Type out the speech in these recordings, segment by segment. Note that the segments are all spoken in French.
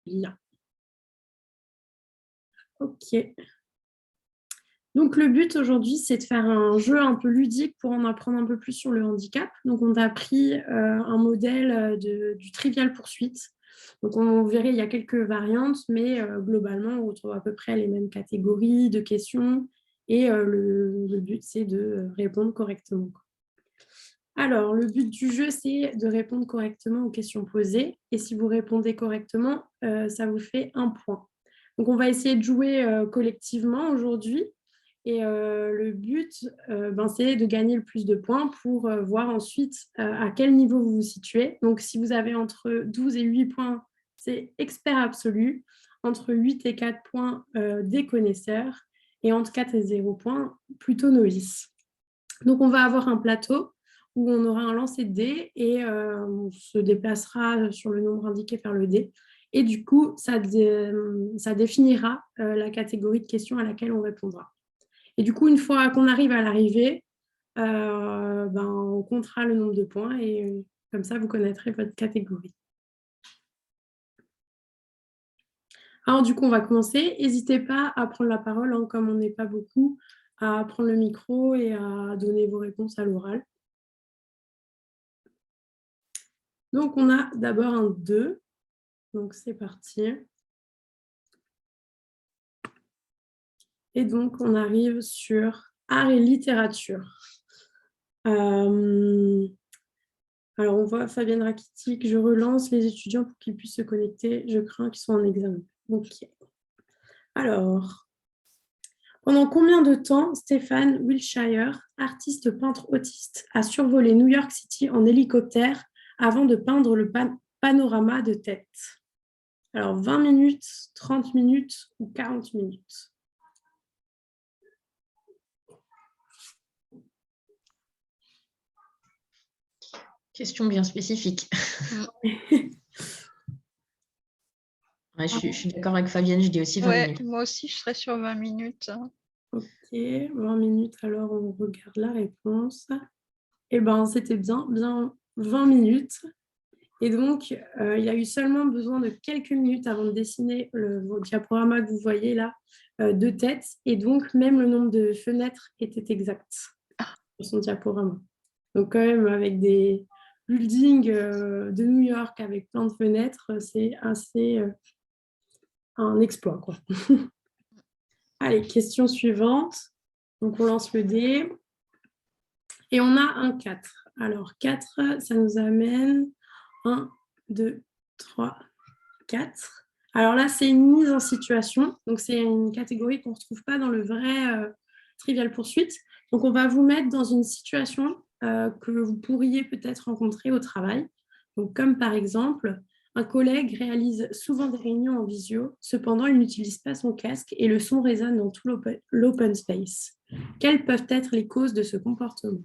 lien. Ok. Donc, le but aujourd'hui, c'est de faire un jeu un peu ludique pour en apprendre un peu plus sur le handicap. Donc, on a pris un modèle du Trivial Pursuit. Donc, on verrait, il y a quelques variantes, mais globalement, on retrouve à peu près les mêmes catégories de questions. Et le but, c'est de répondre correctement. Alors, le but du jeu, c'est de répondre correctement aux questions posées. Et si vous répondez correctement, ça vous fait un point. Donc, on va essayer de jouer collectivement aujourd'hui. Et le but, c'est de gagner le plus de points pour voir ensuite à quel niveau vous vous situez. Donc, si vous avez entre 12 et 8 points, c'est expert absolu. Entre 8 et 4 points, des connaisseurs. Et entre 4 et 0 points, plutôt novice. Donc, on va avoir un plateau où on aura un lancer de dés et on se déplacera sur le nombre indiqué par le dé. Et du coup, ça définira la catégorie de questions à laquelle on répondra. Et du coup, une fois qu'on arrive à l'arrivée, on comptera le nombre de points et comme ça, vous connaîtrez votre catégorie. Alors, du coup, on va commencer. N'hésitez pas à prendre la parole, hein, comme on n'est pas beaucoup, à prendre le micro et à donner vos réponses à l'oral. Donc, on a d'abord un 2. Donc, c'est parti. Et donc, on arrive sur art et littérature. Alors, on voit Fabienne Rakitic, je relance les étudiants pour qu'ils puissent se connecter. Je crains qu'ils soient en examen. Ok. Alors, pendant combien de temps Stéphane Wilshire, artiste peintre autiste, a survolé New York City en hélicoptère avant de peindre le panorama de tête? Alors, 20 minutes, 30 minutes ou 40 minutes? Question bien spécifique. Ouais, je suis d'accord avec Fabienne, je dis aussi 20 minutes. Moi aussi, je serais sur 20 minutes. Ok, 20 minutes, alors on regarde la réponse. Eh bien, c'était bien 20 minutes. Et donc, il y a eu seulement besoin de quelques minutes avant de dessiner le diaporama que vous voyez là, de tête. Et donc, même le nombre de fenêtres était exact sur son diaporama. Donc, quand même, avec des buildings de New York avec plein de fenêtres, c'est assez un exploit, quoi. Allez, question suivante. Donc, on lance le dé. Et on a un 4. Alors, 4, ça nous amène 1, 2, 3, 4. Alors là, c'est une mise en situation. Donc, c'est une catégorie qu'on ne retrouve pas dans le vrai Trivial Pursuit. Donc, on va vous mettre dans une situation que vous pourriez peut-être rencontrer au travail. Donc, comme par exemple, un collègue réalise souvent des réunions en visio. Cependant, il n'utilise pas son casque et le son résonne dans tout l'open space. Quelles peuvent être les causes de ce comportement?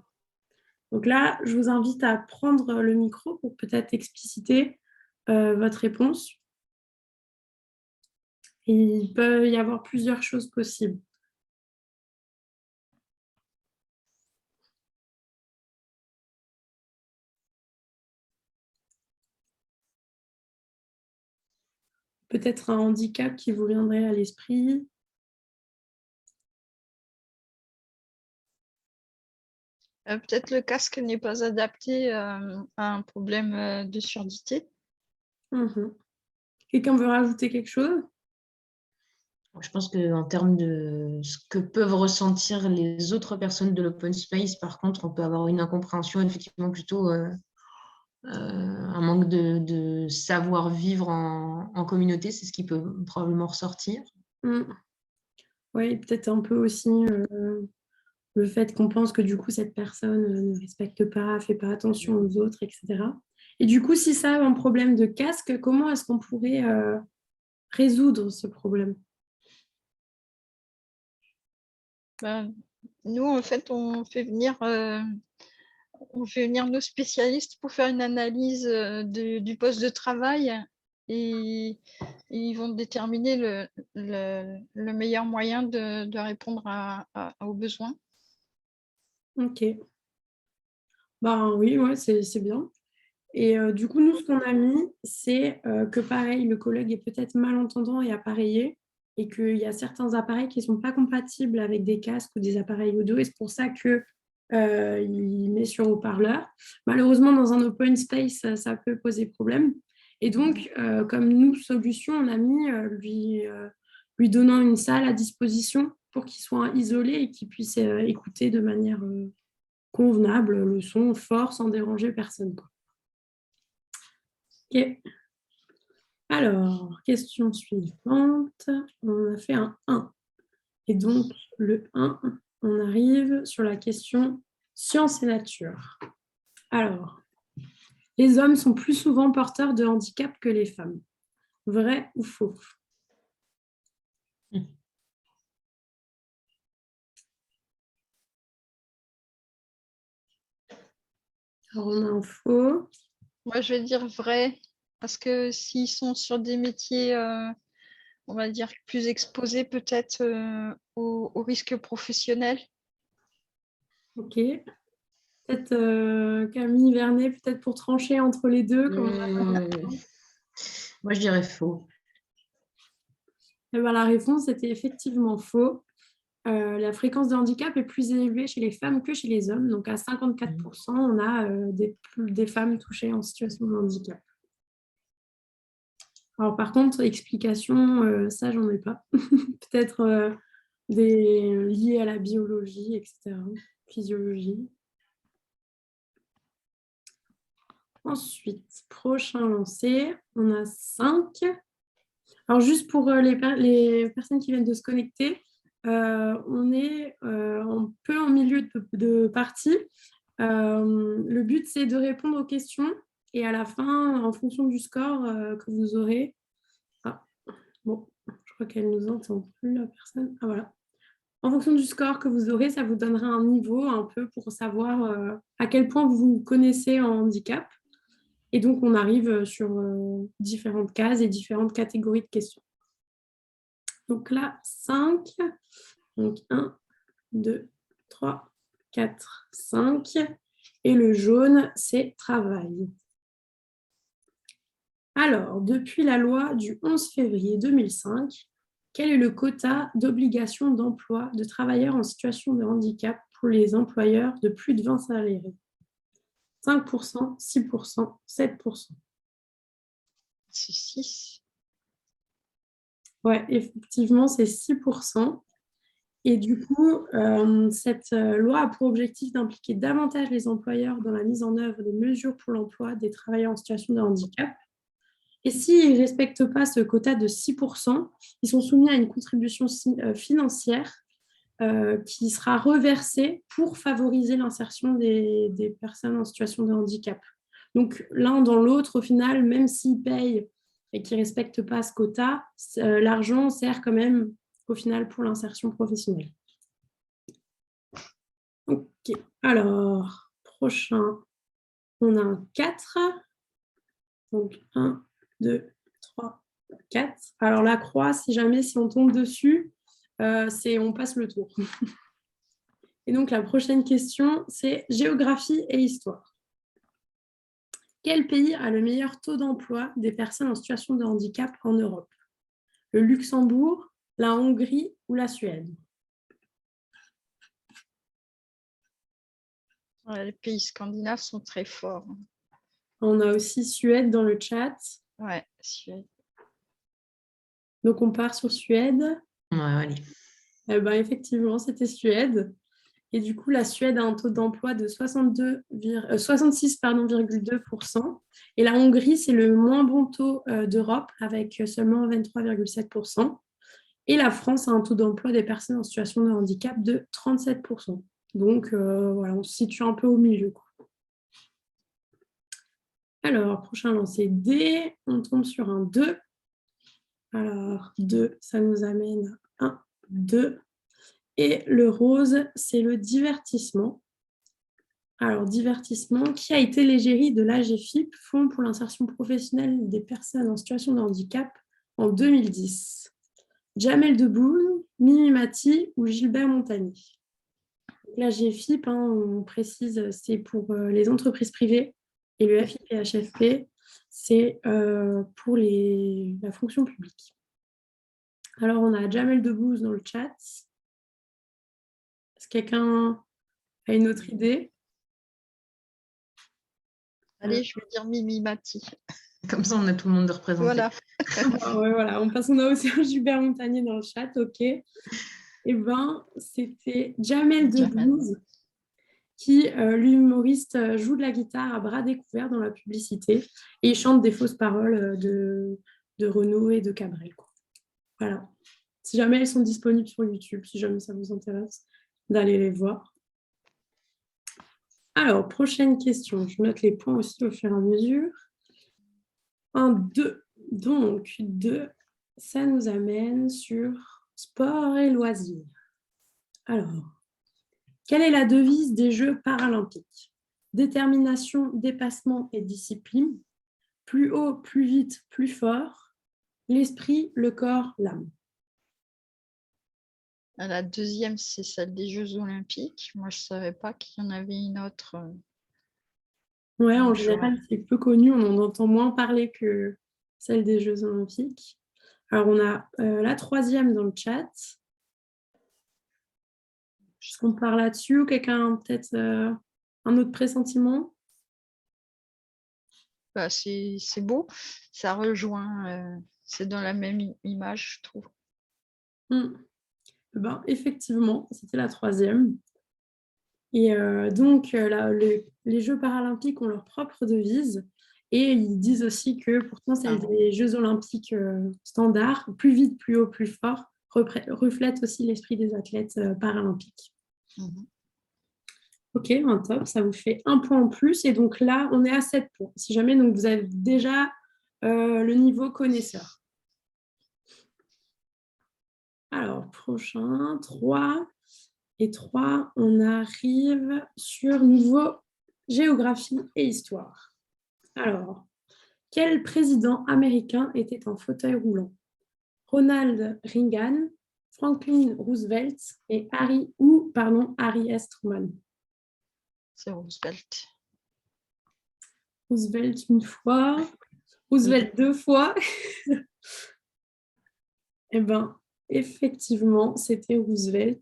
Donc là, je vous invite à prendre le micro pour peut-être expliciter votre réponse. Il peut y avoir plusieurs choses possibles. Peut-être un handicap qui vous viendrait à l'esprit. Peut-être le casque n'est pas adapté à un problème de surdité. Quelqu'un veut rajouter quelque chose? Je pense qu'en termes de ce que peuvent ressentir les autres personnes de l'open space, par contre, on peut avoir une incompréhension, effectivement, plutôt un manque de savoir-vivre en communauté, c'est ce qui peut probablement ressortir. Oui, peut-être un peu aussi le fait qu'on pense que du coup, cette personne ne respecte pas, ne fait pas attention aux autres, etc. Et du coup, si ça a un problème de casque, comment est-ce qu'on pourrait résoudre ce problème? Nous, en fait, on fait venir nos spécialistes pour faire une analyse du poste de travail et ils vont déterminer le meilleur moyen de répondre aux besoins. Ok. Oui, ouais, c'est bien. Et du coup, nous, ce qu'on a mis, c'est que pareil, le collègue est peut-être malentendant et appareillé, et qu'il y a certains appareils qui ne sont pas compatibles avec des casques ou des appareils audio, et c'est pour ça que il met sur haut-parleur. Malheureusement, dans un open space, ça peut poser problème. Et donc, comme nous, solution, on a mis lui donnant une salle à disposition pour qu'il soit isolé et qu'il puisse écouter de manière convenable le son fort sans déranger personne, quoi. Ok. Alors, question suivante. On a fait un 1. Et donc, le 1, on arrive sur la question sciences et nature. Alors, les hommes sont plus souvent porteurs de handicap que les femmes. Vrai ou faux? Alors, on a un faux. Moi, je vais dire vrai, parce que s'ils sont sur des métiers, on va dire, plus exposés peut-être aux risques professionnels. Ok. Peut-être Camille Vernet, peut-être pour trancher entre les deux. Moi, je dirais faux. Et ben, la réponse était effectivement faux. La fréquence de handicap est plus élevée chez les femmes que chez les hommes. Donc, à 54%, on a des femmes touchées en situation de handicap. Alors, par contre, explication, ça, j'en ai pas. Peut-être liées à la biologie, etc., physiologie. Ensuite, prochain lancé, on a 5. Alors, juste pour les personnes qui viennent de se connecter, on est un peu en milieu de partie. Le but, c'est de répondre aux questions et à la fin, en fonction du score que vous aurez. Ah, bon, je crois qu'elle ne nous entend plus, la personne. Ah, voilà. En fonction du score que vous aurez, ça vous donnera un niveau un peu pour savoir à quel point vous connaissez en handicap. Et donc, on arrive sur différentes cases et différentes catégories de questions. Donc là, 5. Donc 1, 2, 3, 4, 5. Et le jaune, c'est travail. Alors, depuis la loi du 11 février 2005, quel est le quota d'obligation d'emploi de travailleurs en situation de handicap pour les employeurs de plus de 20 salariés? 5%, 6%, 7%. C'est 6. Oui, effectivement, c'est 6%. Et du coup, cette loi a pour objectif d'impliquer davantage les employeurs dans la mise en œuvre des mesures pour l'emploi des travailleurs en situation de handicap. Et s'ils ne respectent pas ce quota de 6%, ils sont soumis à une contribution financière qui sera reversée pour favoriser l'insertion des personnes en situation de handicap. Donc, l'un dans l'autre, au final, même s'ils payent et qu'ils ne respectent pas ce quota, l'argent sert quand même, au final, pour l'insertion professionnelle. Ok, alors, prochain, on a un 4. Donc, 1, 2, 3, 4. Alors, la croix, si on tombe dessus, on passe le tour. Et donc, la prochaine question, c'est géographie et histoire. Quel pays a le meilleur taux d'emploi des personnes en situation de handicap en Europe? Le Luxembourg, la Hongrie ou la Suède? Les pays scandinaves sont très forts. On a aussi Suède dans le chat. Ouais, Suède. Donc, on part sur Suède. Ouais, allez. Eh ben, effectivement, c'était Suède. Et du coup, la Suède a un taux d'emploi de 66,2%. Et la Hongrie, c'est le moins bon taux d'Europe, avec seulement 23,7%. Et la France a un taux d'emploi des personnes en situation de handicap de 37%. Donc, voilà, on se situe un peu au milieu, quoi. Alors, prochain lancer D, on tombe sur un 2. Alors, 2, ça nous amène à 1, 2. Et le rose, c'est le divertissement. Alors, divertissement, qui a été l'égérie de l'AGFIP, Fonds pour l'insertion professionnelle des personnes en situation de handicap, en 2010? Jamel Debbouze, Mimi Mati ou Gilbert Montagnier? L'AGFIP, on précise, c'est pour les entreprises privées Et le FIPHFP, c'est pour la fonction publique. Alors, on a Jamel Debbouze dans le chat. Est-ce que quelqu'un a une autre idée? Allez, je vais dire Mimi Mati. Comme ça, on a tout le monde de représenté. Voilà. Ouais, voilà. On a aussi un Gilbert Montagnier dans le chat, ok. Eh bien, c'était Jamel Debbouze qui, l'humoriste, joue de la guitare à bras découverts dans la publicité et il chante des fausses paroles de Renaud et de Cabrel, quoi. Voilà. Si jamais elles sont disponibles sur YouTube, si jamais ça vous intéresse, d'aller les voir. Alors, prochaine question. Je note les points aussi au fur et à mesure. 1, 2. Donc, 2, ça nous amène sur sport et loisirs. Alors, quelle est la devise des Jeux paralympiques? Détermination, dépassement et discipline. Plus haut, plus vite, plus fort. L'esprit, le corps, l'âme. La deuxième, c'est celle des Jeux Olympiques. Moi, je ne savais pas qu'il y en avait une autre. Ouais, en général, c'est peu connu. On en entend moins parler que celle des Jeux Olympiques. Alors, on a la troisième dans le chat. Est-ce qu'on parle là-dessus ou quelqu'un a peut-être un autre pressentiment? Bah, c'est beau. Ça rejoint. C'est dans la même image, je trouve. Ben, effectivement, c'était la troisième. Et donc, les Jeux paralympiques ont leur propre devise. Et ils disent aussi que pourtant, celle des Jeux olympiques standards, plus vite, plus haut, plus fort, reflète aussi l'esprit des athlètes paralympiques. Ok, ben, top, ça vous fait un point en plus. Et donc là, on est à 7 points. Si jamais donc, vous avez déjà le niveau connaisseur. Alors, prochain, 3. Et 3, on arrive sur nouveau géographie et histoire. Alors, quel président américain était en fauteuil roulant? Ronald Reagan, Franklin Roosevelt et Harry S. Truman. C'est Roosevelt. Roosevelt une fois, Roosevelt 2 fois. Eh bien, effectivement, c'était Roosevelt.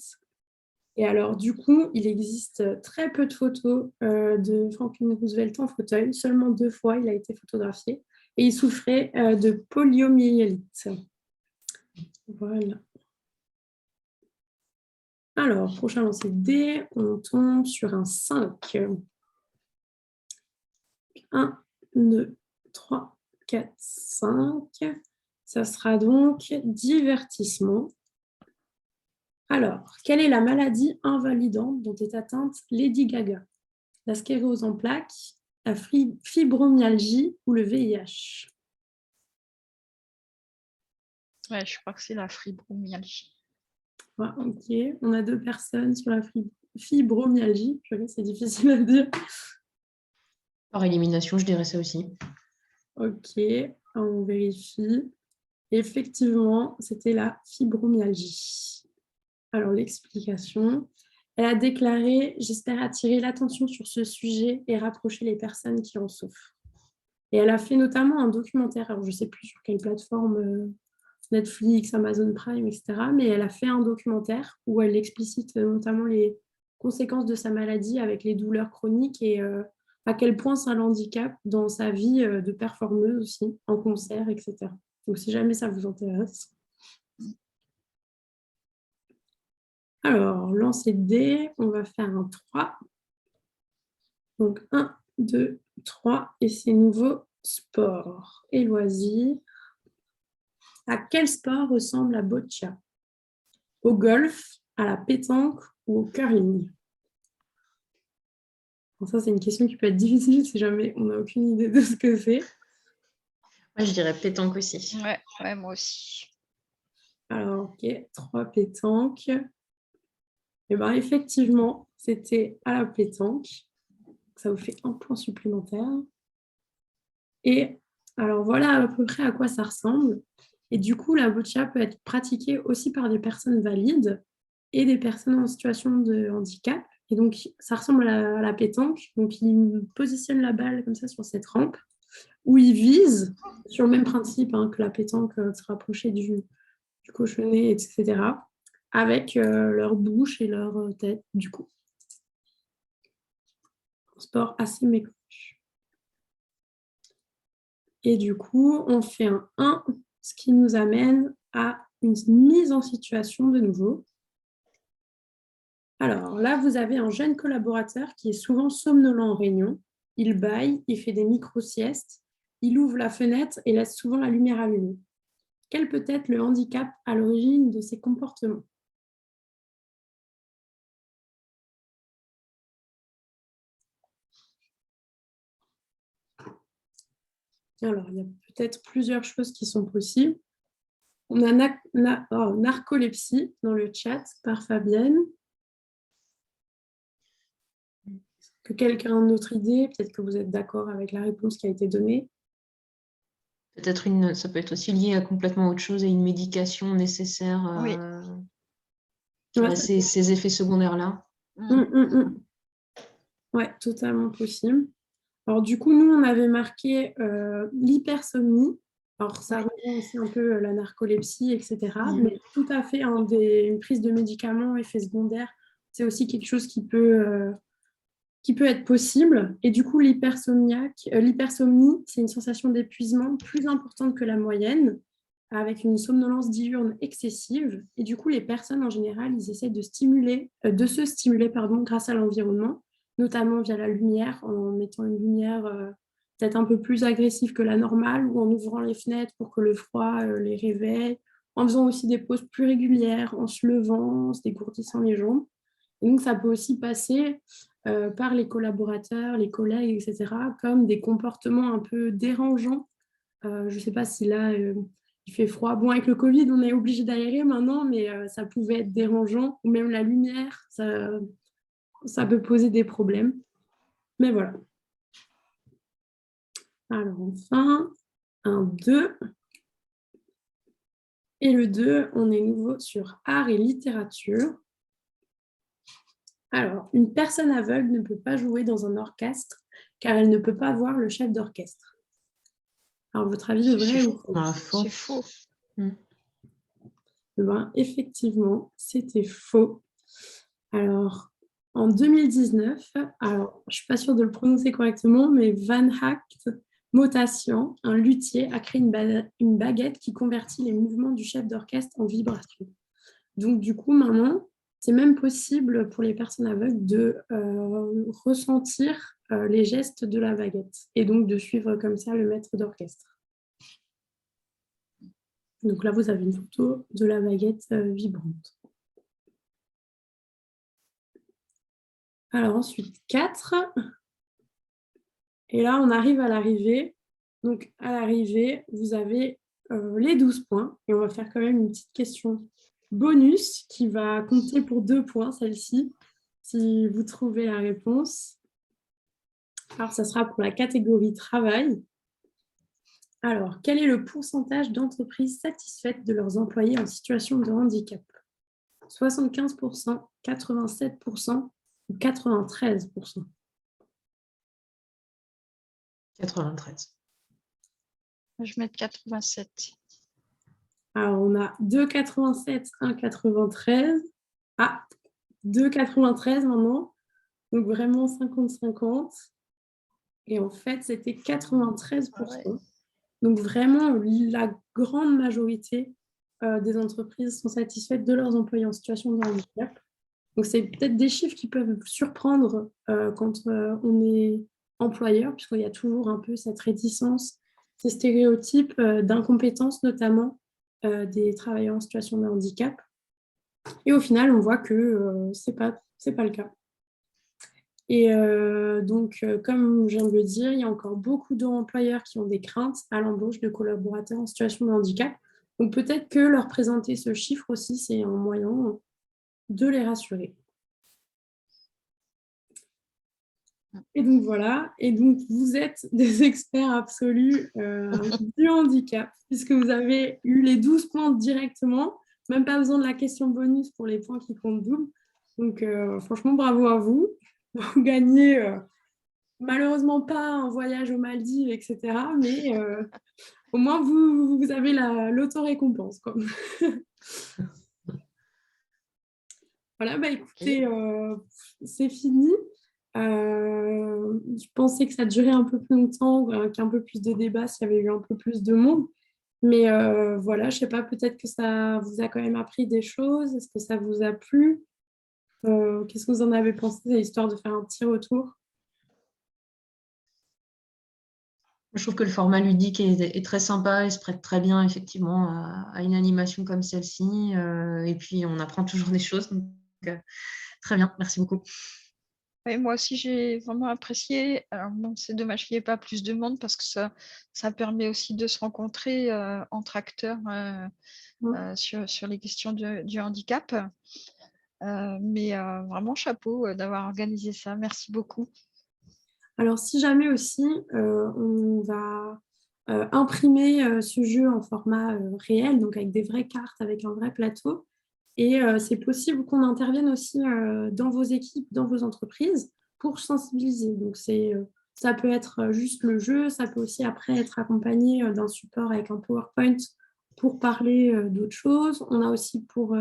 Et alors, du coup, il existe très peu de photos de Franklin Roosevelt en fauteuil. Seulement 2 fois, il a été photographié. Et il souffrait de poliomyélite. Voilà. Alors, prochain lancer de dés, on tombe sur un 5. 1, 2, 3, 4, 5. Ça sera donc divertissement. Alors, quelle est la maladie invalidante dont est atteinte Lady Gaga? La sclérose en plaques, la fibromyalgie ou le VIH? Ouais, je crois que c'est la fibromyalgie. Ouais, ok, on a 2 personnes sur la fibromyalgie. C'est difficile à dire. Par élimination, je dirais ça aussi. Ok, on vérifie. Effectivement, c'était la fibromyalgie. Alors, l'explication. Elle a déclaré « J'espère attirer l'attention sur ce sujet et rapprocher les personnes qui en souffrent ». Et elle a fait notamment un documentaire, alors je ne sais plus sur quelle plateforme, Netflix, Amazon Prime, etc. Mais elle a fait un documentaire où elle explicite notamment les conséquences de sa maladie avec les douleurs chroniques et à quel point ça l'handicape dans sa vie de performeuse aussi, en concert, etc. Donc, si jamais ça vous intéresse. Alors, lancer de dés, on va faire un 3. Donc, 1, 2, 3. Et c'est nouveau sport et loisirs. À quel sport ressemble la boccia? Au golf, à la pétanque ou au curling? Bon, ça, c'est une question qui peut être difficile si jamais on n'a aucune idée de ce que c'est. Moi, je dirais pétanque aussi. Ouais, moi aussi. Alors, ok, 3 pétanques. Et bien, effectivement, c'était à la pétanque. Ça vous fait un point supplémentaire. Et alors, voilà à peu près à quoi ça ressemble. Et du coup, la boccia peut être pratiquée aussi par des personnes valides et des personnes en situation de handicap. Et donc, ça ressemble à la pétanque. Donc, il positionne la balle comme ça sur cette rampe où il vise, sur le même principe hein, que la pétanque, se rapprocher du cochonnet, etc., avec leur bouche et leur tête, du coup. Un sport assez méconnu. Et du coup, on fait un 1, ce qui nous amène à une mise en situation de nouveau. Alors là, vous avez un jeune collaborateur qui est souvent somnolent en réunion. Il bâille, il fait des micro-siestes, il ouvre la fenêtre et laisse souvent la lumière allumée. Quel peut être le handicap à l'origine de ces comportements? Alors, il y a peut-être plusieurs choses qui sont possibles. On a narcolepsie dans le chat par Fabienne. Que quelqu'un a une autre idée? Peut-être que vous êtes d'accord avec la réponse qui a été donnée. Peut-être ça peut être aussi lié à complètement autre chose et une médication nécessaire Oui. qui a ces effets secondaires-là. Ouais, totalement possible. Alors, du coup, nous, on avait marqué l'hypersomnie. Alors, ça rejoint aussi un peu la narcolepsie, etc. Mais tout à fait, une prise de médicaments, effets secondaires, c'est aussi quelque chose qui peut être possible. Et du coup, l'hypersomnie, c'est une sensation d'épuisement plus importante que la moyenne, avec une somnolence diurne excessive. Et du coup, les personnes, en général, ils essaient de se stimuler grâce à l'environnement, notamment via la lumière, en mettant une lumière peut-être un peu plus agressive que la normale, ou en ouvrant les fenêtres pour que le froid les réveille, en faisant aussi des pauses plus régulières, en se levant, en se dégourdissant les jambes. Et donc, ça peut aussi passer par les collaborateurs, les collègues, etc., comme des comportements un peu dérangeants. Je ne sais pas si là, il fait froid. Bon, avec le Covid, on est obligé d'aérer maintenant, mais ça pouvait être dérangeant. Ou même la lumière, ça peut poser des problèmes. Mais voilà. Alors, enfin, un 2. Et le 2, on est nouveau sur art et littérature. Alors, une personne aveugle ne peut pas jouer dans un orchestre car elle ne peut pas voir le chef d'orchestre. Alors, votre avis est vrai ou faux? C'est faux. Ben, effectivement, c'était faux. Alors, en 2019, alors, je ne suis pas sûre de le prononcer correctement, mais Van Hacht Motassian, un luthier, a créé une baguette qui convertit les mouvements du chef d'orchestre en vibration. Donc, du coup, maintenant, c'est même possible pour les personnes aveugles de ressentir les gestes de la baguette et donc de suivre comme ça le maître d'orchestre. Donc là, vous avez une photo de la baguette vibrante. Alors ensuite, 4. Et là, on arrive à l'arrivée. Donc à l'arrivée, vous avez les 12 points. Et on va faire quand même une petite question bonus qui va compter pour 2 points, celle-ci, si vous trouvez la réponse. Alors, ça sera pour la catégorie travail. Alors, quel est le pourcentage d'entreprises satisfaites de leurs employés en situation de handicap? 75%, 87% ou 93%? 93. Je mets 87. Alors, on a 2,87, 1,93. Ah, 2,93 maintenant. Donc, vraiment 50-50. Et en fait, c'était 93%. Ouais. Donc, vraiment, la grande majorité des entreprises sont satisfaites de leurs employés en situation de handicap. Donc, c'est peut-être des chiffres qui peuvent surprendre quand on est employeur, puisqu'il y a toujours un peu cette réticence, ces stéréotypes d'incompétence, notamment des travailleurs en situation de handicap. Et au final, on voit que ce n'est pas le cas. Et donc, comme je viens de le dire, il y a encore beaucoup d'employeurs qui ont des craintes à l'embauche de collaborateurs en situation de handicap. Donc, peut-être que leur présenter ce chiffre aussi, c'est un moyen de les rassurer. Et donc, voilà. Et donc, vous êtes des experts absolus du handicap, puisque vous avez eu les 12 points directement. Même pas besoin de la question bonus pour les points qui comptent double. Donc, franchement, bravo à vous. Vous gagnez malheureusement pas un voyage aux Maldives, etc. Mais au moins, vous avez l'auto-récompense, quoi. Voilà, bah écoutez, c'est fini. Je pensais que ça durait un peu plus longtemps, qu'un peu plus de débat s'il y avait eu un peu plus de monde. Mais voilà, je sais pas, peut-être que ça vous a quand même appris des choses. Est-ce que ça vous a plu? Qu'est-ce que vous en avez pensé, histoire de faire un petit retour? Je trouve que le format ludique est très sympa et se prête très bien effectivement à une animation comme celle-ci. Et puis, on apprend toujours des choses. Donc, très bien, merci beaucoup. Et moi aussi, j'ai vraiment apprécié. Alors, bon, c'est dommage qu'il n'y ait pas plus de monde parce que ça permet aussi de se rencontrer entre acteurs sur les questions du handicap. Mais vraiment, chapeau d'avoir organisé ça. Merci beaucoup. Alors, si jamais aussi, on va imprimer ce jeu en format réel, donc avec des vraies cartes, avec un vrai plateau. Et c'est possible qu'on intervienne aussi dans vos équipes, dans vos entreprises, pour sensibiliser. Donc, ça peut être juste le jeu, ça peut aussi après être accompagné d'un support avec un PowerPoint pour parler d'autres choses. On a aussi pour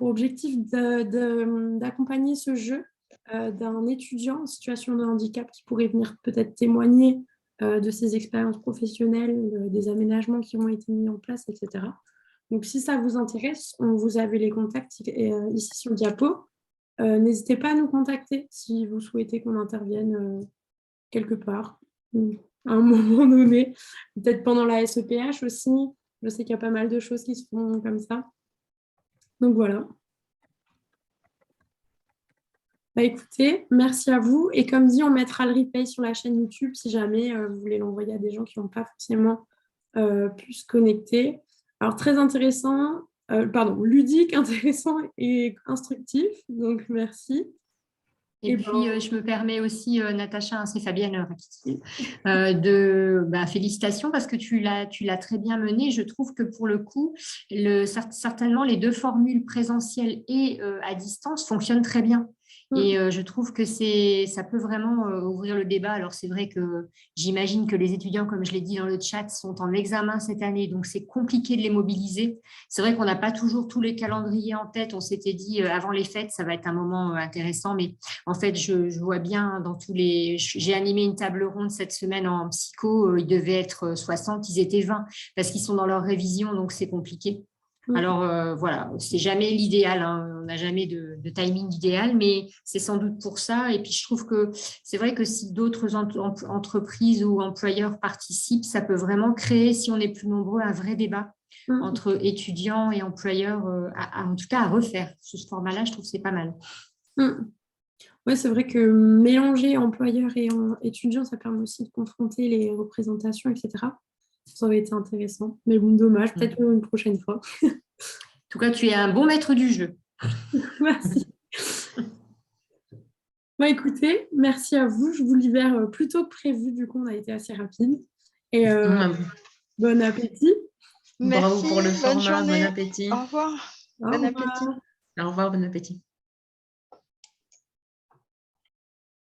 objectif d'accompagner ce jeu d'un étudiant en situation de handicap qui pourrait venir peut-être témoigner de ses expériences professionnelles, des aménagements qui ont été mis en place, etc. Donc, si ça vous intéresse, vous avez les contacts ici sur le diapo. N'hésitez pas à nous contacter si vous souhaitez qu'on intervienne quelque part, à un moment donné, peut-être pendant la SEPH aussi. Je sais qu'il y a pas mal de choses qui se font comme ça. Donc, voilà. Bah, écoutez, merci à vous. Et comme dit, on mettra le replay sur la chaîne YouTube si jamais vous voulez l'envoyer à des gens qui n'ont pas forcément pu se connecter. Alors, très intéressant, ludique, intéressant et instructif. Donc, merci. Et puis, je me permets aussi, Natacha, c'est Fabienne Rakiti, félicitations parce que tu l'as très bien mené. Je trouve que pour le coup, certainement les deux formules présentielles et à distance fonctionnent très bien. Et je trouve que ça peut vraiment ouvrir le débat. Alors, c'est vrai que j'imagine que les étudiants, comme je l'ai dit dans le chat, sont en examen cette année, donc c'est compliqué de les mobiliser. C'est vrai qu'on n'a pas toujours tous les calendriers en tête. On s'était dit avant les fêtes, ça va être un moment intéressant, mais en fait, je vois bien dans tous les... J'ai animé une table ronde cette semaine en psycho. Ils devaient être 60, ils étaient 20 parce qu'ils sont dans leur révision, donc c'est compliqué. Alors, voilà, c'est jamais l'idéal. Hein. On n'a jamais de timing idéal, mais c'est sans doute pour ça. Et puis, je trouve que c'est vrai que si d'autres entreprises ou employeurs participent, ça peut vraiment créer, si on est plus nombreux, un vrai débat entre étudiants et employeurs, en tout cas à refaire. Sous ce format-là, je trouve que c'est pas mal. Oui, c'est vrai que mélanger employeurs et étudiants, ça permet aussi de confronter les représentations, etc. Ça aurait été intéressant. Mais bon, dommage, peut-être une prochaine fois. En tout cas, tu es un bon maître du jeu. Merci. Bah, écoutez, merci à vous. Je vous libère plus tôt que prévu. Du coup, on a été assez rapide. Et bon appétit. Merci, Bravo pour le bonne format, journée. bon appétit. Au revoir. Au Bon revoir. appétit. Au revoir, bon appétit.